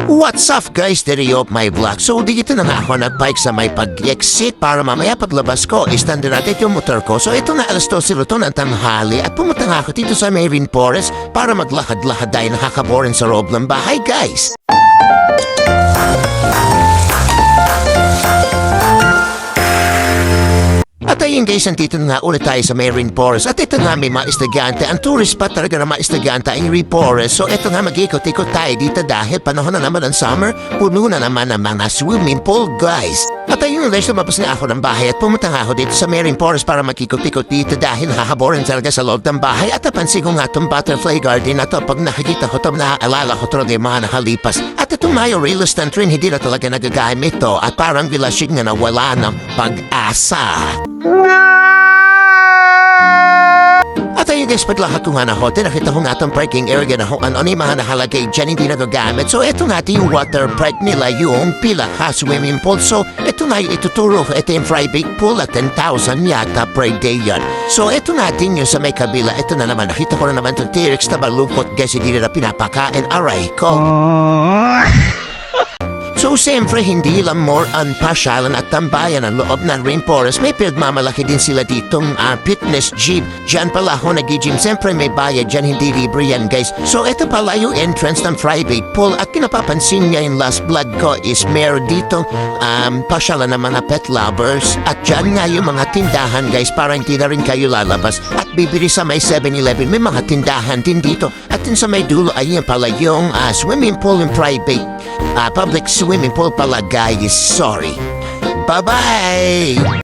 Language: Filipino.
What's up guys, dito my vlog. So dito na nga ako nagbike sa may pag-exit para mamaya paglabas ko, istanda natin yung motor ko. So ito na alas 12 luto ng tanghali at pumunta nga ako dito sa may Rainforest para maglakad-lakad dahil nakakaborin sa loob ng bahay guys. At ayun guys, nandito nga ulit tayo sa may Rainforest. At ito nga may mga estudyante. Ang tourist spot talaga ng mga estudyante ay Rainforest. So ito nga mag-ikot-ikot tayo dito dahil panahon na naman ng summer. Puno na naman ng mga swimming pool guys. At ayun guys, lumabas nga ako ng bahay at pumunta nga ako dito sa may Rainforest para mag-ikot-ikot dito dahil nakaborin talaga sa loob ng bahay. At napansin ko nga itong butterfly garden na to. Pag nakikita ko ito, naaalala ko ito yung mga nakalipas. At itong Mayo real estate rin, hindi na talaga nagagamit ito. At parang vilasig nga na wala ng pag-asa. At ayun guys, paglakad ko nga na hotel, nakita ko nga itong parking area na kung ano yung mga nakalagay dyan hindi nagagamit. So ito nga yung water park nila, yung Pilaka swimming pool. So ito nga yung ituturo ko, ito yung private pool at 10,000 yata per day yan. So ito natin yung sa may kabila, ito na naman, nakita ko na naman itong T-Rex na malungkot guys, hindi na pinapakain, aray ko. So, siyempre, hindi lang more ang pasyalan at tambayan ang loob ng Rainforest. May pinagmamalaki din sila ditong fitness gym. Diyan pala ako nag-gym. Siyempre, may bayad dyan, hindi libre yan, guys. So, ito pala yung entrance ng private pool. At kinapapansin niya yung last blood ko is meron ditong pasyalan ng mga pet lovers. At dyan nga yung mga tindahan, guys, para hindi na rin kayo lalabas. At bibili sa may 7-Eleven, may mga tindahan din dito. At din sa may dulo, ayun pala yung swimming pool and private public swimming pool pala guys, sorry. Bye-bye!